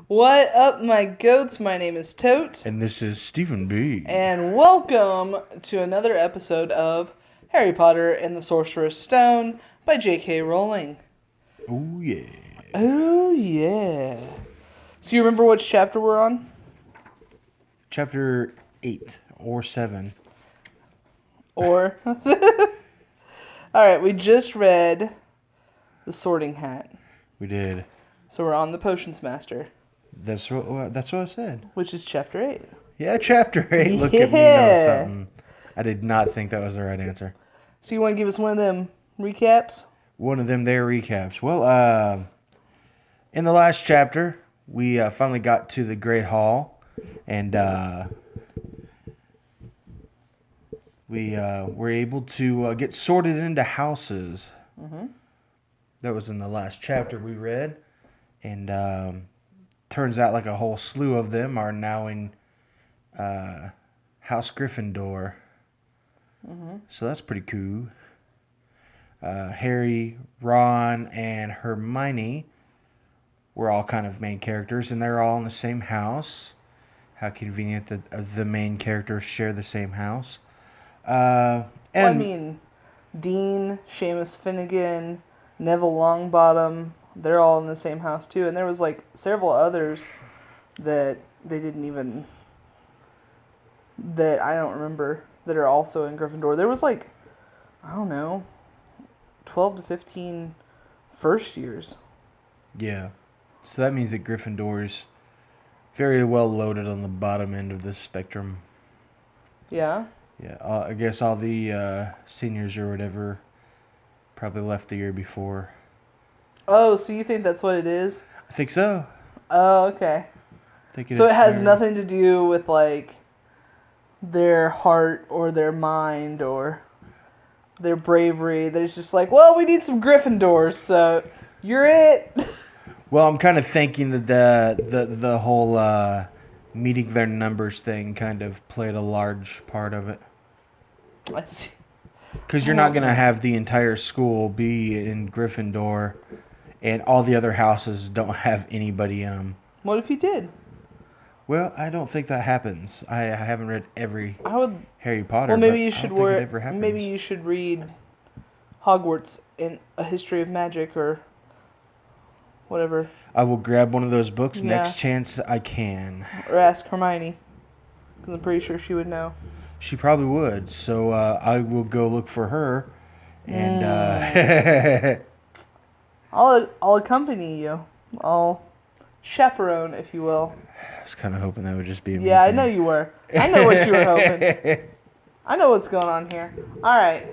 What up, my goats? My name is Tote. And this is Stephen B. And welcome to another episode of Harry Potter and the Sorcerer's Stone by J.K. Rowling. Oh, yeah. Oh, yeah. So you remember which chapter we're on? Chapter 8 or 7. Or? Alright, we just read The Sorting Hat. We did. So we're on the Potions Master. That's what I said. Which is chapter 8. Yeah, chapter 8. Look at me know something. I did not think that was the right answer. So you want to give us one of them recaps? One of them there recaps. Well, in the last chapter, we finally got to the Great Hall. And we were able to get sorted into houses. Mm-hmm. That was in the last chapter we read. And turns out like a whole slew of them are now in House Gryffindor. Mm-hmm. So that's pretty cool. Harry, Ron, and Hermione were all kind of main characters, and they're all in the same house. How convenient that the main characters share the same house. Dean, Seamus Finnegan, Neville Longbottom, they're all in the same house too. And there was like several others that they didn't even, that I don't remember, that are also in Gryffindor. There was like, I don't know, 12 to 15 first years. Yeah. So that means that Gryffindor's very well loaded on the bottom end of the spectrum. Yeah? Yeah, I guess all the seniors or whatever probably left the year before. Oh, so you think that's what it is? I think so. Oh, okay. So it has nothing to do with, like, their heart or their mind or their bravery. There's just like, well, we need some Gryffindors, so you're it. Well, I'm kind of thinking that the whole meeting their numbers thing kind of played a large part of it. I see. Because you're not going to have the entire school be in Gryffindor and all the other houses don't have anybody in them. What if you did? Well, I don't think that happens. I haven't read every Harry Potter. Well, maybe you should maybe you should read Hogwarts in A History of Magic or whatever. I will grab one of those books next chance I can. Or ask Hermione, because I'm pretty sure she would know. She probably would. So I will go look for her, and I'll accompany you. I'll chaperone, if you will. I was kind of hoping that would just be. Yeah, I know you were. I know what you were hoping. I know what's going on here. All right,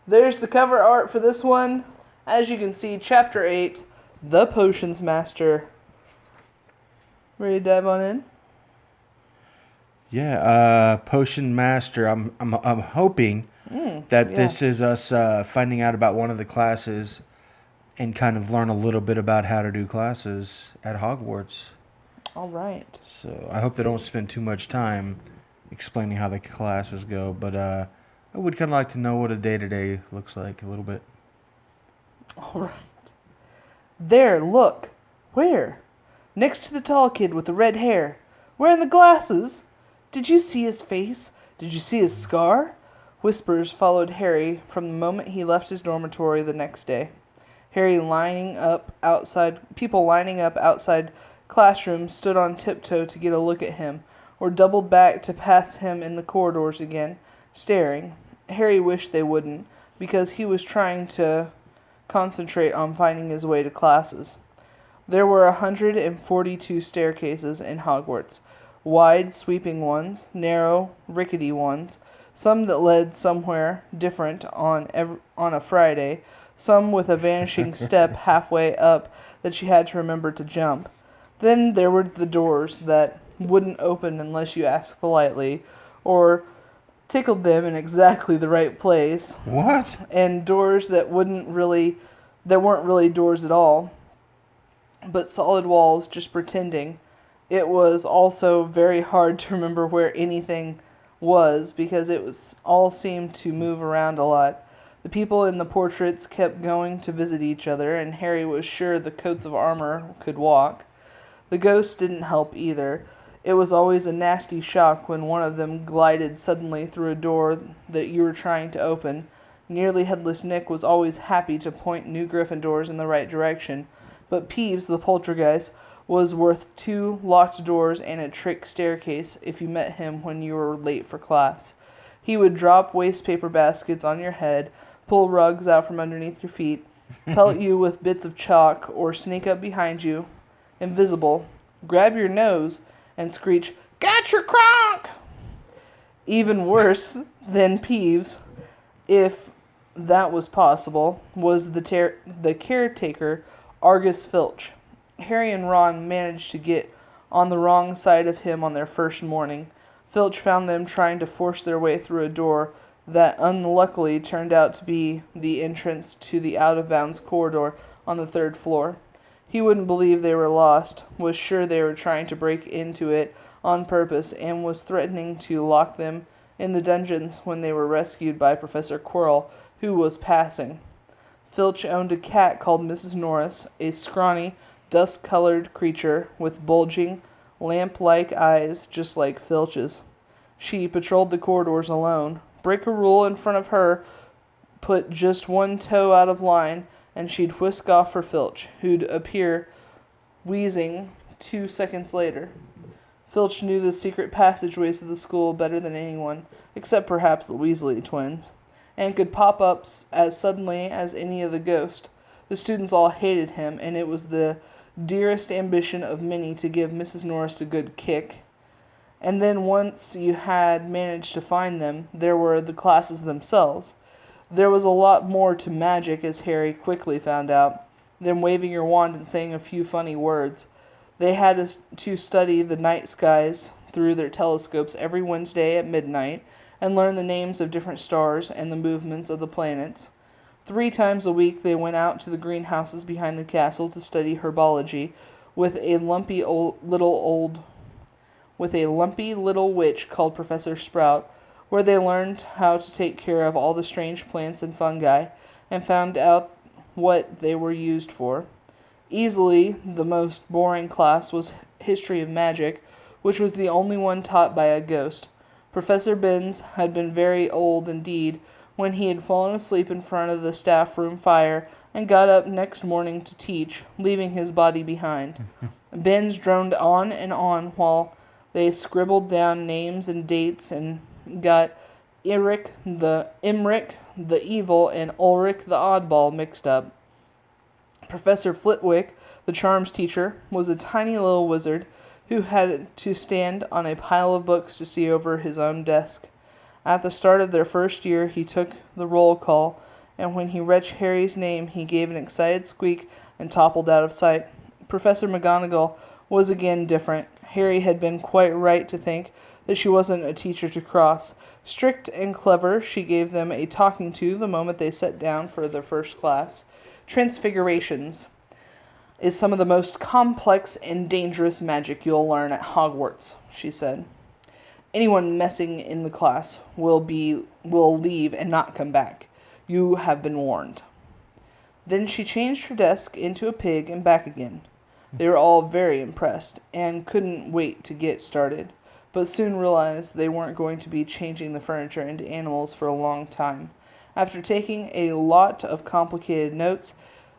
there's the cover art for this one. As you can see, Chapter 8, The Potions Master. Ready to dive on in? Yeah, Potion Master. I'm hoping that this is us finding out about one of the classes and kind of learn a little bit about how to do classes at Hogwarts. All right. So I hope they don't spend too much time explaining how the classes go, but I would kind of like to know what a day-to-day looks like a little bit. All right. There, look. Where? Next to the tall kid with the red hair. Wearing the glasses. Did you see his face? Did you see his scar? Whispers followed Harry from the moment he left his dormitory the next day. People lining up outside classrooms stood on tiptoe to get a look at him, or doubled back to pass him in the corridors again, staring. Harry wished they wouldn't, because he was trying to concentrate on finding his way to classes. There were 142 staircases in Hogwarts. Wide, sweeping ones, narrow, rickety ones, some that led somewhere different on a Friday, some with a vanishing step halfway up that she had to remember to jump. Then there were the doors that wouldn't open unless you asked politely, or tickled them in exactly the right place. What? And doors that weren't really doors at all, but solid walls just pretending. It was also very hard to remember where anything was because all seemed to move around a lot. The people in the portraits kept going to visit each other, and Harry was sure the coats of armor could walk. The ghosts didn't help either. It was always a nasty shock when one of them glided suddenly through a door that you were trying to open. Nearly Headless Nick was always happy to point new Gryffindors in the right direction, but Peeves, the poltergeist, was worth 2 locked doors and a trick staircase if you met him when you were late for class. He would drop waste paper baskets on your head, pull rugs out from underneath your feet, pelt you with bits of chalk, or sneak up behind you, invisible, grab your nose, and screech, "Got your crock!" Even worse than Peeves, if that was possible, was the caretaker, Argus Filch. Harry and Ron managed to get on the wrong side of him on their first morning. Filch found them trying to force their way through a door that unluckily turned out to be the entrance to the out-of-bounds corridor on the 3rd floor. He wouldn't believe they were lost, was sure they were trying to break into it on purpose, and was threatening to lock them in the dungeons when they were rescued by Professor Quirrell, who was passing. Filch owned a cat called Mrs. Norris, a scrawny, dust-colored creature with bulging, lamp-like eyes just like Filch's. She patrolled the corridors alone. Break a rule in front of her, put just one toe out of line, and she'd whisk off for Filch, who'd appear wheezing 2 seconds later. Filch knew the secret passageways of the school better than anyone, except perhaps the Weasley twins, and could pop up as suddenly as any of the ghosts. The students all hated him, and it was the dearest ambition of many to give Mrs. Norris a good kick. And then once you had managed to find them, there were the classes themselves. There was a lot more to magic, as Harry quickly found out, than waving your wand and saying a few funny words. They had to study the night skies through their telescopes every Wednesday at midnight and learn the names of different stars and the movements of the planets. 3 times a week they went out to the greenhouses behind the castle to study herbology with a lumpy little witch called Professor Sprout, where they learned how to take care of all the strange plants and fungi, and found out what they were used for. Easily the most boring class was History of Magic, which was the only one taught by a ghost. Professor Binns had been very old indeed when he had fallen asleep in front of the staff room fire and got up next morning to teach, leaving his body behind. Binns droned on and on while they scribbled down names and dates and got Imric the Evil and Ulrich the Oddball mixed up. Professor Flitwick, the charms teacher, was a tiny little wizard who had to stand on a pile of books to see over his own desk. At the start of their first year, he took the roll call, and when he read Harry's name, he gave an excited squeak and toppled out of sight. Professor McGonagall was again different. Harry had been quite right to think that she wasn't a teacher to cross. Strict and clever, she gave them a talking to the moment they sat down for their first class. Transfigurations is some of the most complex and dangerous magic you'll learn at Hogwarts, she said. Anyone messing in the class will leave and not come back. You have been warned. Then she changed her desk into a pig and back again. They were all very impressed and couldn't wait to get started, but soon realized they weren't going to be changing the furniture into animals for a long time. After taking a lot of complicated notes,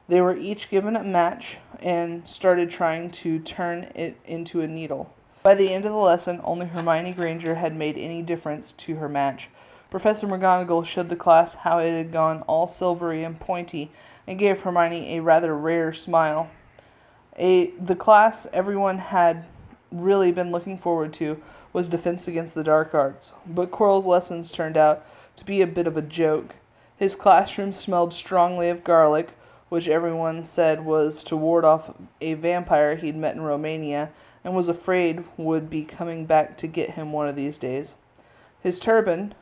they were each given a match and started trying to turn it into a needle. By the end of the lesson, only Hermione Granger had made any difference to her match. Professor McGonagall showed the class how it had gone all silvery and pointy and gave Hermione a rather rare smile. The class everyone had really been looking forward to was Defense Against the Dark Arts, but Quirrell's lessons turned out to be a bit of a joke. His classroom smelled strongly of garlic, which everyone said was to ward off a vampire he'd met in Romania and was afraid would be coming back to get him one of these days. His turban,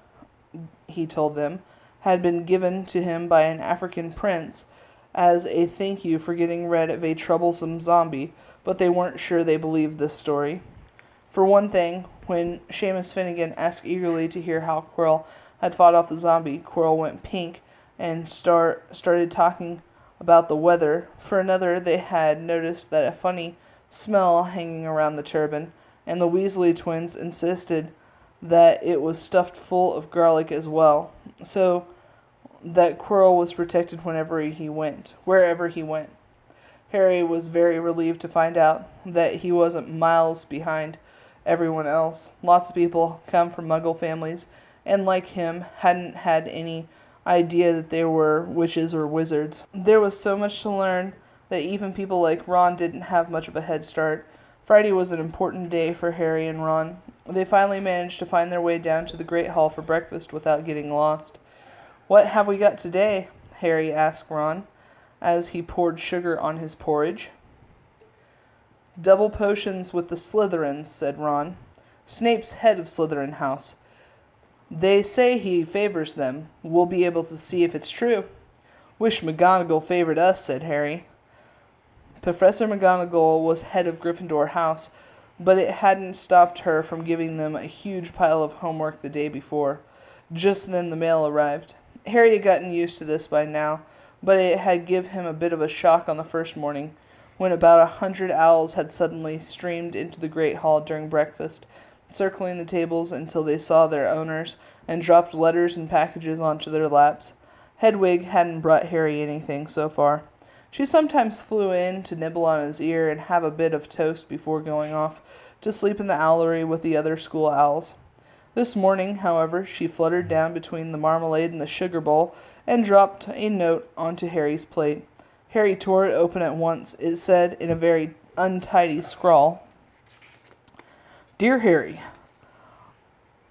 he told them, had been given to him by an African prince as a thank you for getting rid of a troublesome zombie, but they weren't sure they believed this story. For one thing, when Seamus Finnegan asked eagerly to hear how Quirrell had fought off the zombie, Quirrell went pink and started talking about the weather. For another, they had noticed that a funny smell hanging around the turban, and the Weasley twins insisted that it was stuffed full of garlic as well, so that Quirrell was protected wherever he went. Harry was very relieved to find out that he wasn't miles behind everyone else. Lots of people come from Muggle families, and like him, hadn't had any idea that they were witches or wizards. There was so much to learn that even people like Ron didn't have much of a head start. Friday was an important day for Harry and Ron. They finally managed to find their way down to the Great Hall for breakfast without getting lost. "What have we got today?" Harry asked Ron, as he poured sugar on his porridge. "Double potions with the Slytherins," said Ron. "Snape's head of Slytherin House. They say he favors them. We'll be able to see if it's true." "Wish McGonagall favored us," said Harry. Professor McGonagall was head of Gryffindor House, but it hadn't stopped her from giving them a huge pile of homework the day before. Just then the mail arrived. Harry had gotten used to this by now, but it had given him a bit of a shock on the first morning, when about 100 owls had suddenly streamed into the Great Hall during breakfast, circling the tables until they saw their owners, and dropped letters and packages onto their laps. Hedwig hadn't brought Harry anything so far. She sometimes flew in to nibble on his ear and have a bit of toast before going off to sleep in the owlery with the other school owls. This morning, however, she fluttered down between the marmalade and the sugar bowl and dropped a note onto Harry's plate. Harry tore it open at once. It said, in a very untidy scrawl, "Dear Harry,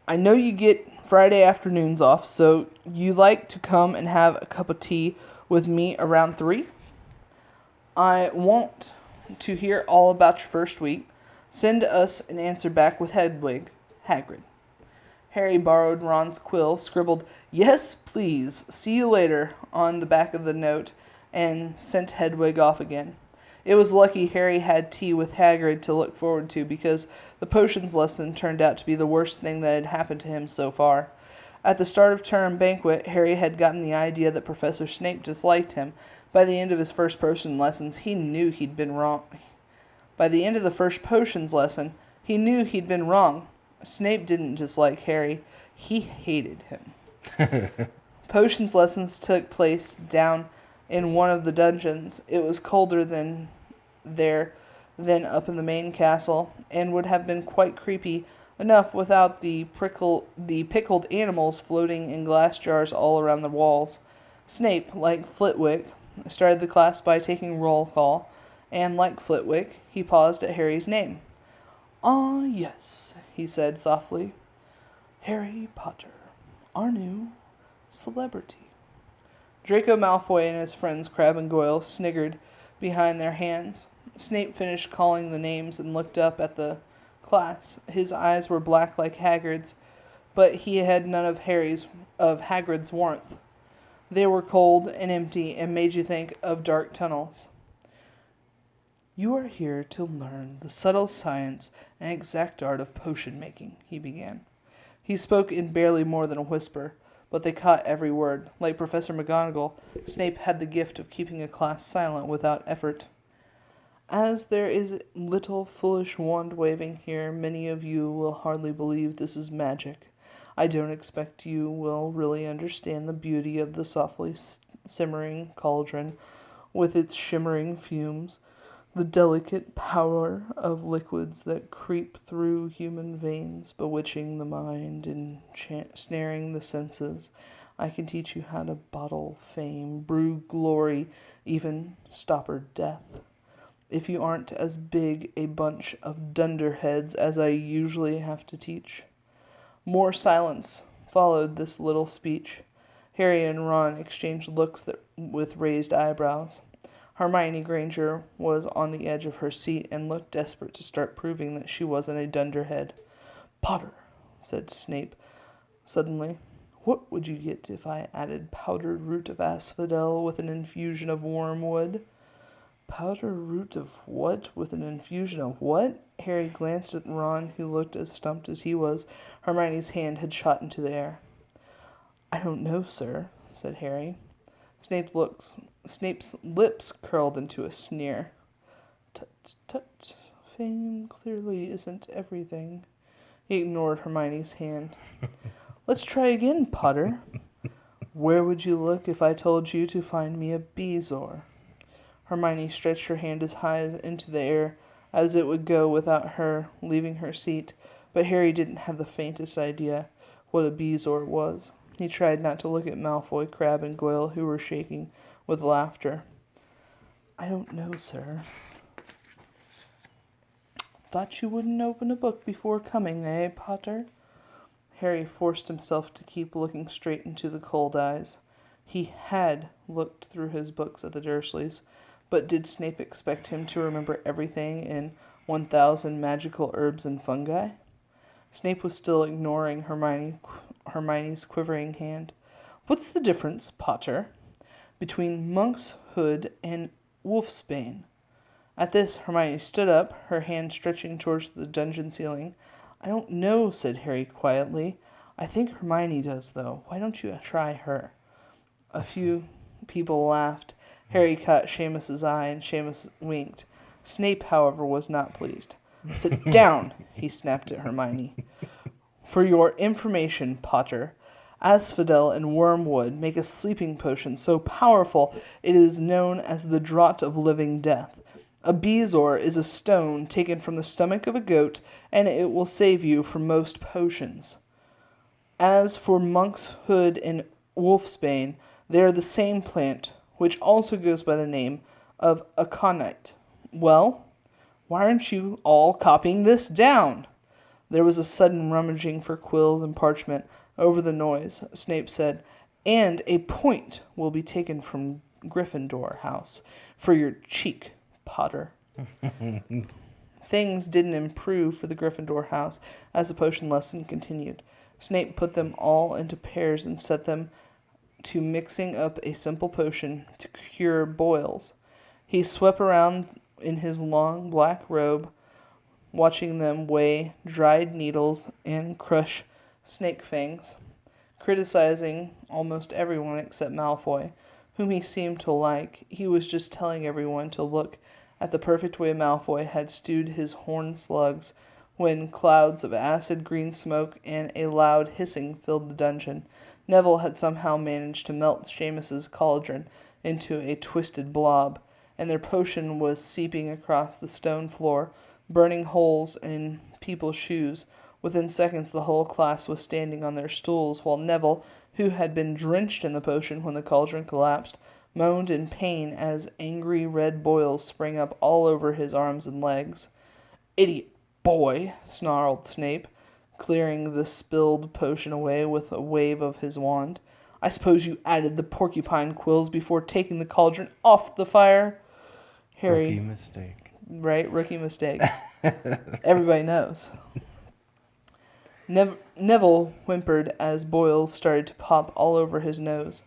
I know you get Friday afternoons off, so you like to come and have a cup of tea with me around 3? I want to hear all about your first week. Send us an answer back with Hedwig, Hagrid." Harry borrowed Ron's quill, scribbled, "Yes, please, see you later," on the back of the note, and sent Hedwig off again. It was lucky Harry had tea with Hagrid to look forward to, because the potions lesson turned out to be the worst thing that had happened to him so far. At the start of term banquet, Harry had gotten the idea that Professor Snape disliked him. By the end of his first potion lessons, he knew he'd been wrong. By the end of the first potions lesson, he knew he'd been wrong. Snape didn't dislike Harry. He hated him. Potions lessons took place down in one of the dungeons. It was colder than up in the main castle, and would have been quite creepy enough without the pickled animals floating in glass jars all around the walls. Snape, like Flitwick, started the class by taking roll call, and like Flitwick, he paused at Harry's name. "Ah, yes," he said softly. "Harry Potter, our new celebrity." Draco Malfoy and his friends Crabbe and Goyle sniggered behind their hands. Snape finished calling the names and looked up at the class. His eyes were black like Hagrid's, but he had none of Hagrid's warmth. They were cold and empty and made you think of dark tunnels. "You are here to learn the subtle science and exact art of potion making," he began. He spoke in barely more than a whisper, but they caught every word. Like Professor McGonagall, Snape had the gift of keeping a class silent without effort. "As there is little foolish wand-waving here, many of you will hardly believe this is magic. I don't expect you will really understand the beauty of the softly simmering cauldron with its shimmering fumes, the delicate power of liquids that creep through human veins, bewitching the mind and snaring the senses. I can teach you how to bottle fame, brew glory, even stopper death. If you aren't as big a bunch of dunderheads as I usually have to teach." More silence followed this little speech. Harry and Ron exchanged looks with raised eyebrows. Hermione Granger was on the edge of her seat and looked desperate to start proving that she wasn't a dunderhead. "Potter," said Snape suddenly, "what would you get if I added powdered root of asphodel with an infusion of wormwood?" "Powdered root of what with an infusion of what?" Harry glanced at Ron, who looked as stumped as he was. Hermione's hand had shot into the air. "I don't know, sir," said Harry. Snape's lips curled into a sneer. "Tut, tut. Fame clearly isn't everything. He ignored Hermione's hand. Let's try again, Potter. Where would you look if I told you to find me a Bezoar? Hermione stretched her hand as high into the air as it would go without her leaving her seat, but Harry didn't have the faintest idea what a Bezoar was. He tried not to look at Malfoy, Crabbe, and Goyle, who were shaking with laughter. I don't know, sir. Thought you wouldn't open a book before coming, eh, Potter? Harry forced himself to keep looking straight into the cold eyes. He had looked through his books at the Dursleys, but did Snape expect him to remember everything in 1,000 magical herbs and fungi? Snape was still ignoring Hermione's quivering hand. What's the difference, Potter, between monk's hood and wolfsbane? At this, Hermione stood up, her hand stretching towards the dungeon ceiling. I don't know, said Harry quietly. I think Hermione does, though. Why don't you try her? A few people laughed. Harry caught Seamus's eye, and Seamus winked. Snape, however, was not pleased. Sit down, he snapped at Hermione. For your information, Potter, Asphodel and Wormwood make a sleeping potion so powerful it is known as the Draught of Living Death. A Bezoar is a stone taken from the stomach of a goat, and it will save you from most potions. As for monk's hood and wolfsbane, they are the same plant, which also goes by the name of aconite. Well, why aren't you all copying this down? There was a sudden rummaging for quills and parchment over the noise. Snape said, and a point will be taken from Gryffindor house for your cheek, Potter. Things didn't improve for the Gryffindor house as the potion lesson continued. Snape put them all into pairs and set them to mixing up a simple potion to cure boils. He swept around in his long black robe, watching them weigh dried needles and crush snake fangs, criticizing almost everyone except Malfoy, whom he seemed to like. He was just telling everyone to look at the perfect way Malfoy had stewed his horned slugs when clouds of acid green smoke and a loud hissing filled the dungeon. Neville had somehow managed to melt Seamus's cauldron into a twisted blob, and their potion was seeping across the stone floor, burning holes in people's shoes. Within seconds, the whole class was standing on their stools, while Neville, who had been drenched in the potion when the cauldron collapsed, moaned in pain as angry red boils sprang up all over his arms and legs. Idiot boy, snarled Snape, clearing the spilled potion away with a wave of his wand. I suppose you added the porcupine quills before taking the cauldron off the fire? Harry, Rookie mistake. Right, rookie mistake. Everybody knows. Neville whimpered as boils started to pop all over his nose.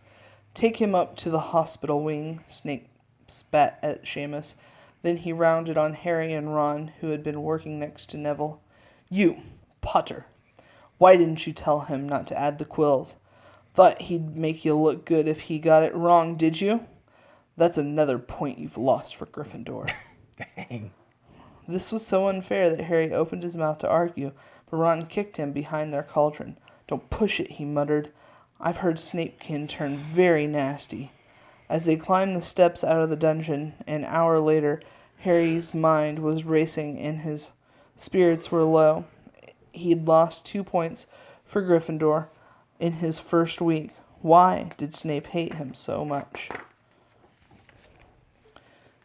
Take him up to the hospital wing, Snape spat at Seamus. Then he rounded on Harry and Ron, who had been working next to Neville. You, Potter, why didn't you tell him not to add the quills? Thought he'd make you look good if he got it wrong, did you? That's another point you've lost for Gryffindor. Dang. This was so unfair that Harry opened his mouth to argue, but Ron kicked him behind their cauldron. Don't push it, he muttered. I've heard Snapekin turn very nasty. As they climbed the steps out of the dungeon, an hour later, Harry's mind was racing and his spirits were low. He'd lost 2 points for Gryffindor in his first week. Why did Snape hate him so much?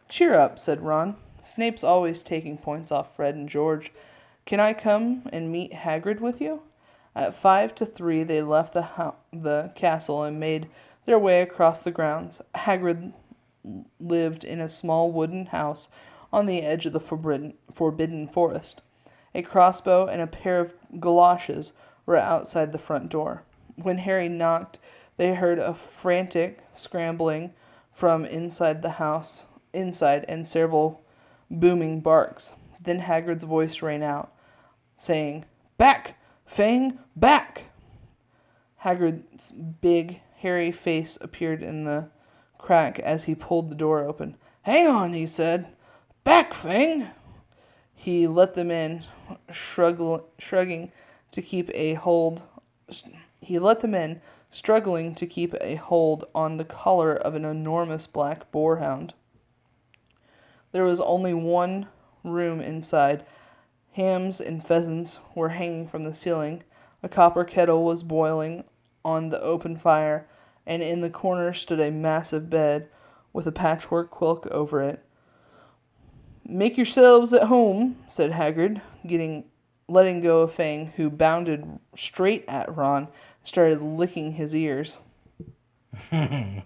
Cheer up, said Ron. Snape's always taking points off Fred and George. Can I come and meet Hagrid with you? At 5 to 3, they left the castle and made their way across the grounds. Hagrid lived in a small wooden house on the edge of the forbidden forest. A crossbow and a pair of galoshes were outside the front door. When Harry knocked, they heard a frantic scrambling from inside the house, and several booming barks. Then Hagrid's voice rang out, saying, Back! Fang, back! Hagrid's big, hairy face appeared in the crack as he pulled the door open. Hang on, he said. Back, Fang! He let them in, shrugging to keep a hold. He let them in, struggling to keep a hold on the collar of an enormous black boarhound. There was only one room inside. Hams and pheasants were hanging from the ceiling. A copper kettle was boiling on the open fire, and in the corner stood a massive bed with a patchwork quilt over it. "Make yourselves at home," said Hagrid, letting go of Fang, who bounded straight at Ron and started licking his ears. Been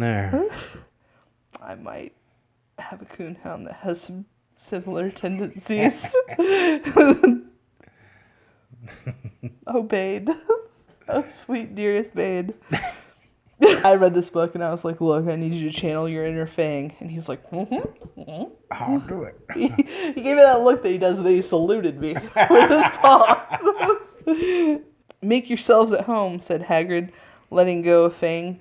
there. I might have a coonhound that has some similar tendencies. Oh, Bade. Oh, sweet, dearest Bade. I read this book and I was like, look, I need you to channel your inner Fang. And he was like, I'll do it. He gave me that look that he does, and he saluted me with his paw. "Make yourselves at home," said Hagrid, letting go of Fang,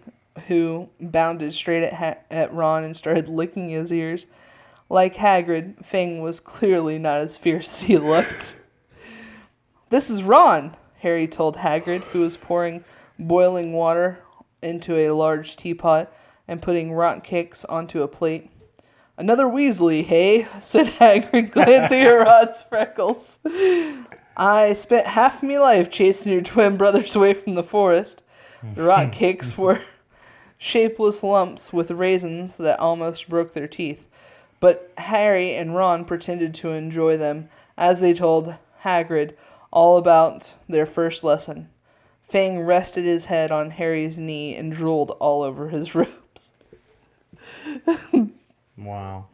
who bounded straight at Ron and started licking his ears. Like Hagrid, Fang was clearly not as fierce as he looked. "This is Ron," Harry told Hagrid, who was pouring boiling water into a large teapot and putting rock cakes onto a plate. "Another Weasley, hey?" said Hagrid, glancing at Ron's freckles. "I spent half me life chasing your twin brothers away from the forest." The rock cakes were shapeless lumps with raisins that almost broke their teeth, but Harry and Ron pretended to enjoy them as they told Hagrid all about their first lesson. Fang rested his head on Harry's knee and drooled all over his robes. Wow.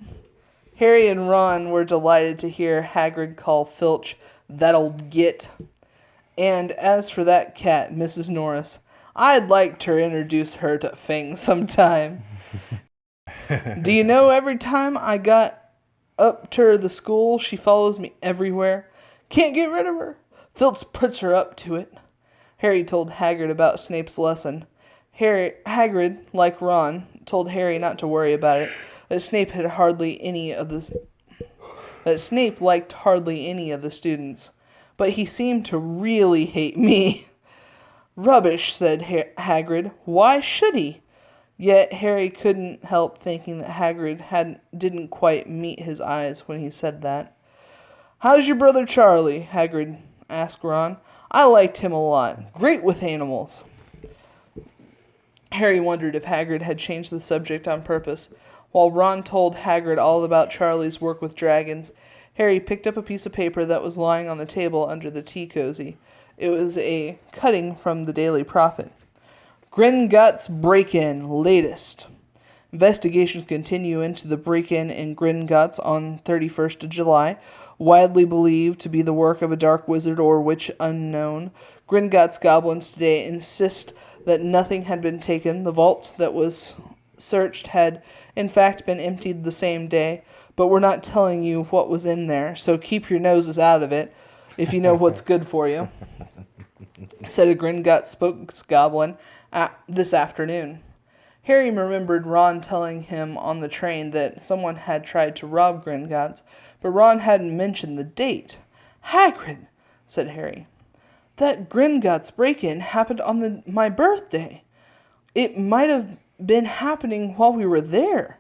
Harry and Ron were delighted to hear Hagrid call Filch "that old git." And as for that cat, Mrs. Norris, I'd like to introduce her to Fang sometime. Do you know, every time I got up to the school, she follows me everywhere. Can't get rid of her. Filch puts her up to it. Harry told Hagrid about Snape's lesson. Hagrid, like Ron, told Harry not to worry about it, that Snape liked hardly any of the students, but he seemed to really hate me. "Rubbish," said Hagrid. "Why should he?" Yet Harry couldn't help thinking that Hagrid didn't quite meet his eyes when he said that. "How's your brother Charlie?" Hagrid asked Ron. "I liked him a lot. Great with animals." Harry wondered if Hagrid had changed the subject on purpose. While Ron told Hagrid all about Charlie's work with dragons, Harry picked up a piece of paper that was lying on the table under the tea cozy. It was a cutting from the Daily Prophet. "Gringotts break-in, latest. Investigations continue into the break-in in Gringotts on 31st of July, widely believed to be the work of a dark wizard or witch unknown. Gringotts goblins today insist that nothing had been taken. The vault that was searched had, in fact, been emptied the same day, but we're not telling you what was in there, so keep your noses out of it if you know what's good for you," said a Gringotts spokesgoblin this afternoon. Harry remembered Ron telling him on the train that someone had tried to rob Gringotts, but Ron hadn't mentioned the date. "Hagrid," said Harry, "that Gringotts break-in happened on my birthday. It might have been happening while we were there."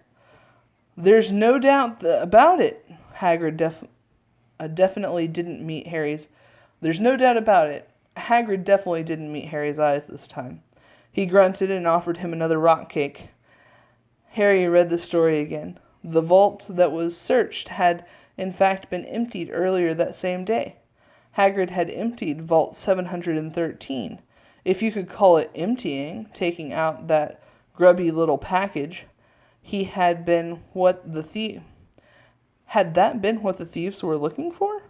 "There's no doubt about it." Hagrid definitely didn't meet Harry's. There's no doubt about it. Hagrid definitely didn't meet Harry's eyes this time. He grunted and offered him another rock cake. Harry read the story again. The vault that was searched had, in fact, been emptied earlier that same day. Hagrid had emptied Vault 713, if you could call it emptying, taking out that grubby little package. Had that been what the thieves were looking for?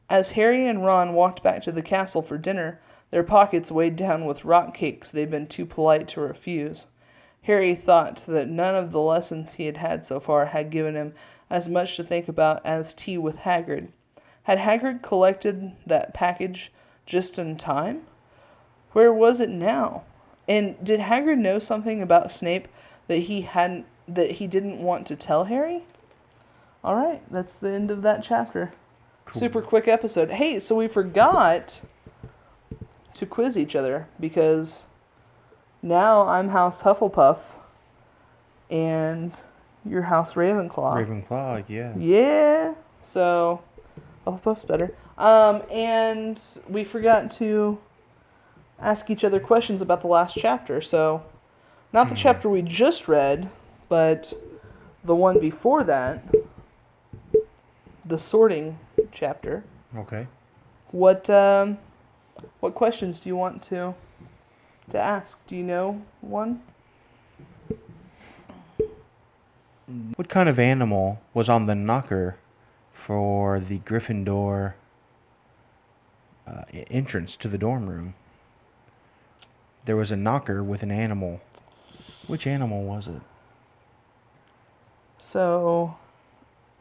As Harry and Ron walked back to the castle for dinner, their pockets weighed down with rock cakes they'd been too polite to refuse. Harry thought that none of the lessons he had had so far had given him as much to think about as tea with Hagrid. Had Hagrid collected that package just in time? Where was it now? And did Hagrid know something about Snape that he hadn't that he didn't want to tell Harry. All right, that's the end of that chapter. Cool. Super quick episode. Hey, so we forgot to quiz each other because now I'm House Hufflepuff and you're House Ravenclaw. Ravenclaw, yeah. Yeah. So Hufflepuff's better. And we forgot to ask each other questions about the last chapter. So not the chapter we just read, but the one before that, the sorting chapter. Okay. What questions do you want to ask? Do you know one? What kind of animal was on the knocker for the Gryffindor entrance to the dorm room? There was a knocker with an animal. Which animal was it? So,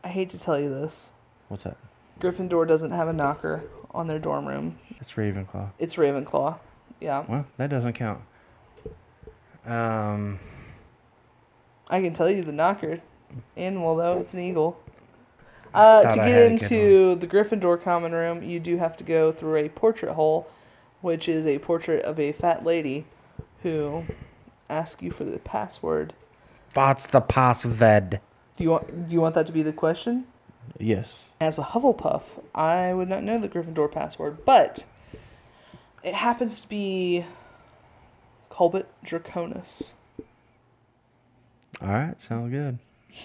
I hate to tell you this. What's that? Gryffindor doesn't have a knocker on their dorm room. It's Ravenclaw. It's Ravenclaw. Yeah. Well, that doesn't count. I can tell you the knocker animal, though. It's an eagle. Thought To I get had a good into the Gryffindor common room, you do have to go through a portrait hole, which is a portrait of a fat lady who asks you for the password. What's the password? Do you want that to be the question? Yes. As a Hufflepuff, I would not know the Gryffindor password, but it happens to be Colbert Draconis. All right, sounds good.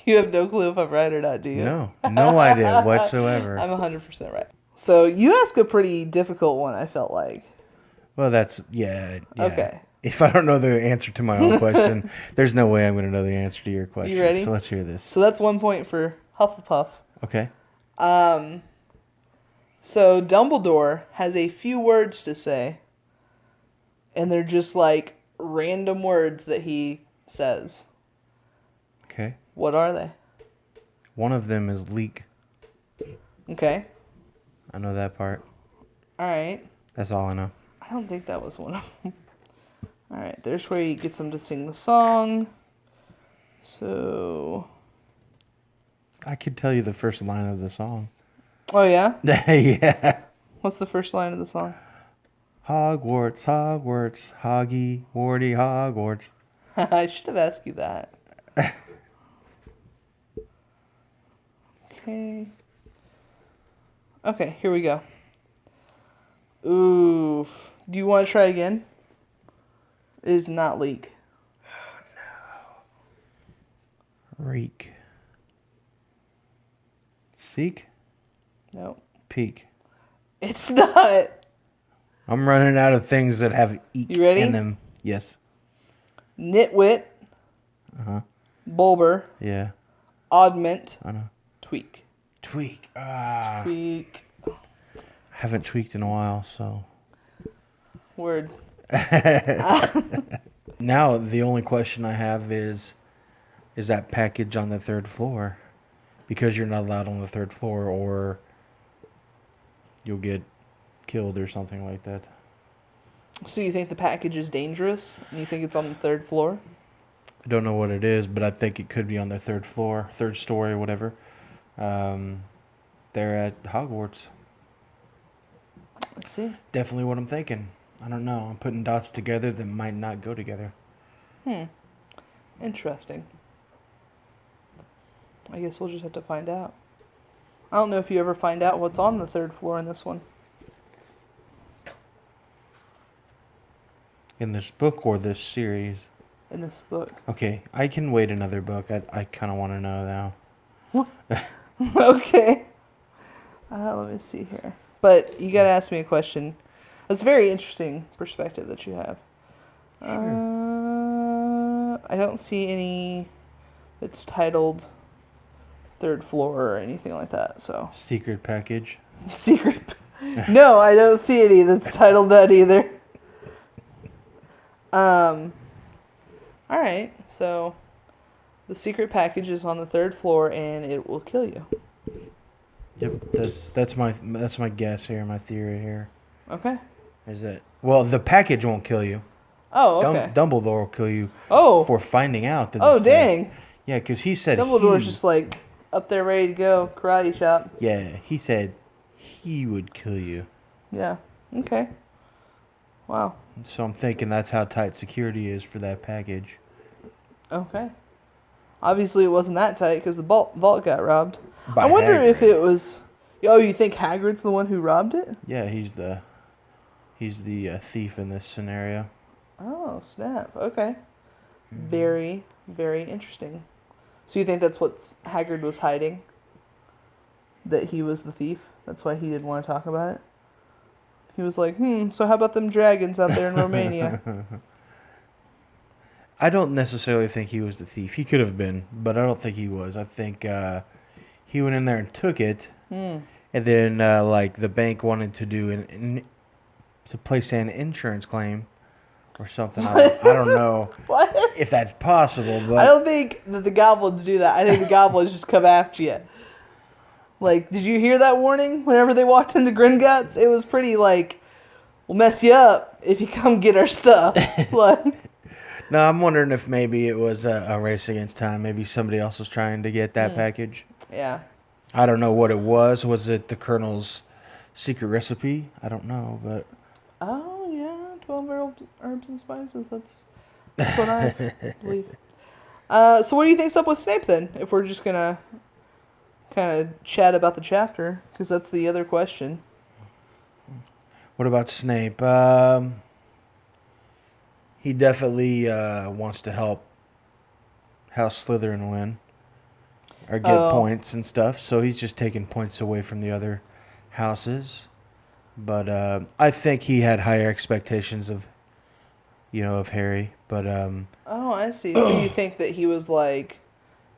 You have no clue if I'm right or not, do you? No idea whatsoever. I'm 100% right. So you asked a pretty difficult one, I felt like. Well, yeah. Okay. If I don't know the answer to my own question, there's no way I'm going to know the answer to your question. You ready? So let's hear this. So that's 1 point for Hufflepuff. Okay. So Dumbledore has a few words to say, and they're just like random words that he says. Okay. What are they? One of them is leak. Okay. I know that part. All right. That's all I know. I don't think that was one of them. All right. There's where he gets them to sing the song. So. I could tell you the first line of the song. Oh, yeah? Yeah. What's the first line of the song? Hogwarts, Hogwarts, Hoggy, Warty, Hogwarts. I should have asked you that. Okay, here we go. Oof. Do you want to try again? It is not leak. Reek. Seek? No. Peak. It's not. I'm running out of things that have eek You ready? in them. Yes. Nitwit. Uh-huh. Bulber. Yeah. Oddment. I know. Tweak. Tweak. Tweak. Haven't tweaked in a while, so. Word. Now, the only question I have is that package on the third floor? Because you're not allowed on the third floor, or you'll get killed or something like that. So you think the package is dangerous? And you think it's on the third floor? I don't know what it is, but I think it could be on the third floor, third story, whatever. They're at Hogwarts. Let's see. Definitely what I'm thinking. I don't know. I'm putting dots together that might not go together. Interesting. I guess we'll just have to find out. I don't know if you ever find out what's on the third floor in this one. In this book or this series? In this book. Okay, I can wait another book. I kind of want to know now. Okay. Let me see here. But you gotta ask me a question. That's a very interesting perspective that you have. Sure. I don't see any that's titled third floor or anything like that, so. Secret package. Secret. No, I don't see any that's titled that either. Alright, so the secret package is on the third floor and it will kill you. Yep, that's my guess here, my theory here. Okay. Is that, well, the package won't kill you. Oh, okay. Dumbledore will kill you Oh. for finding out that Oh, it's there. dang. Yeah, because he said Dumbledore's just like up there ready to go, karate chop. Yeah, he said he would kill you. Yeah. Okay. Wow. So I'm thinking that's how tight security is for that package. Okay. Obviously, it wasn't that tight because the vault got robbed. By I wonder if Hagrid. it was. Oh, you think Hagrid's the one who robbed it? Yeah, he's the thief in this scenario. Oh, snap. Okay. Very, very interesting. So you think that's what Hagrid was hiding? That he was the thief? That's why he didn't want to talk about it? He was like, so how about them dragons out there in Romania? I don't necessarily think he was the thief. He could have been, but I don't think he was. I think he went in there and took it, and then like the bank wanted to do to place an insurance claim or something. I don't know What? if that's possible, but I don't think that the goblins do that. I think the goblins just come after you. Like, did you hear that warning whenever they walked into Gringotts? It was pretty like, we'll mess you up if you come get our stuff. Like, no, I'm wondering if maybe it was a race against time. Maybe somebody else was trying to get that package. yeah. I don't know what it was. Was it the Colonel's secret recipe? I don't know, but Oh, yeah, 12 herbs and spices. That's what I believe. So what do you think's up with Snape then? If we're just gonna kind of chat about the chapter, because that's the other question. what about Snape? He definitely wants to help House Slytherin win or get points and stuff. So he's just taking points away from the other houses. But I think he had higher expectations of Harry. But Oh, I see. So you think that he was like,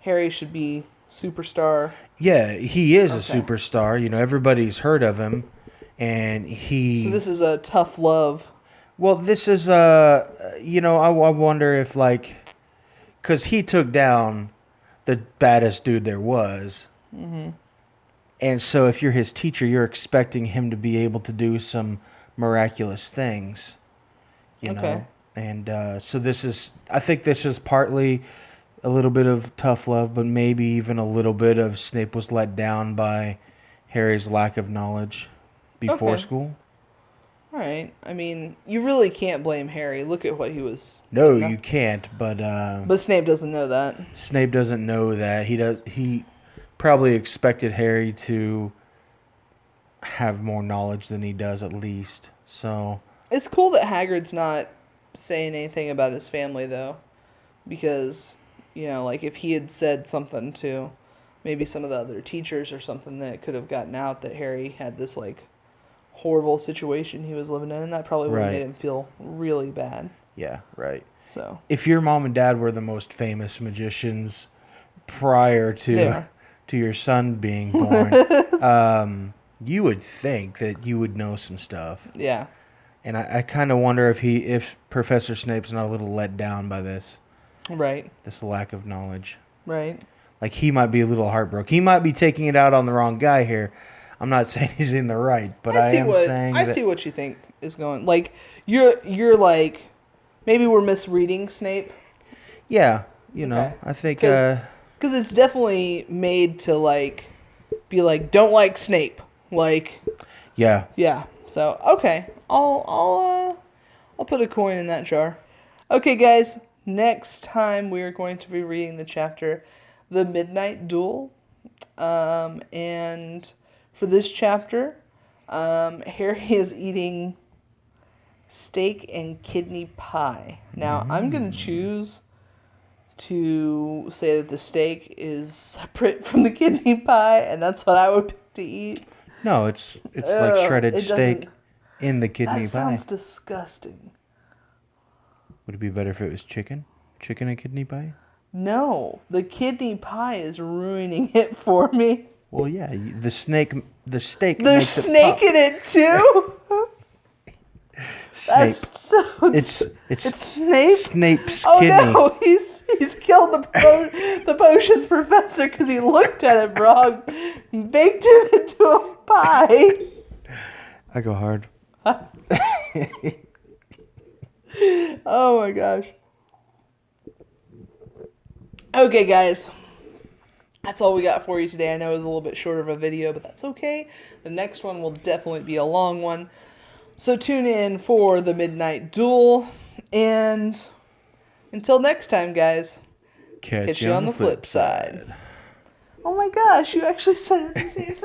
Harry should be superstar? yeah, he is a Okay. superstar. Everybody's heard of him, and So this is a tough love. Well, this is I wonder if because he took down the baddest dude there was, and so if you're his teacher, you're expecting him to be able to do some miraculous things, Okay. know, and so I think this is partly a little bit of tough love, but maybe even a little bit of Snape was let down by Harry's lack of knowledge before Okay. school. All right. I mean, you really can't blame Harry. Look at what he was. No, you know? you can't. But Snape doesn't know that. Snape doesn't know that. He probably expected Harry to have more knowledge than he does, at least. So It's cool that Hagrid's not saying anything about his family, though. Because, like if he had said something to maybe some of the other teachers or something, that it could have gotten out that Harry had this, like, horrible situation he was living in, and that probably would have Right. made him feel really bad. yeah, right. So, If your mom and dad were the most famous magicians prior to Yeah. to your son being born, you would think that you would know some stuff. yeah. And I kind of wonder if Professor Snape's not a little let down by this Right. lack of knowledge. Right. Like, he might be a little heartbroken. He might be taking it out on the wrong guy here. I'm not saying he's in the right, but I am saying I that... see what you think is going. Like, you're like, maybe we're misreading Snape. Yeah, Okay. I think... Because it's definitely made to, like, be like, don't like Snape. Like, yeah. yeah. So, okay. I'll put a coin in that jar. Okay, guys. Next time we are going to be reading the chapter, The Midnight Duel. And for this chapter, Harry is eating steak and kidney pie. Now, I'm going to choose to say that the steak is separate from the kidney pie, and that's what I would pick to eat. No, it's like shredded it steak doesn't- in the kidney That pie. sounds disgusting. Would it be better if it was chicken? Chicken and kidney pie? No, the kidney pie is ruining it for me. Well, yeah, the steak There's makes snake it in it too. Snape. That's so. It's Snape. Snape's Oh kidney. no, he's killed the potions professor because he looked at it wrong, baked him into a pie. I go hard. Oh my gosh. Okay, guys. That's all we got for you today. I know it was a little bit short of a video, but that's okay. The next one will definitely be a long one. So tune in for the Midnight Duel. And until next time, guys, Catch you on the flip side. Oh my gosh, you actually said it at the same time.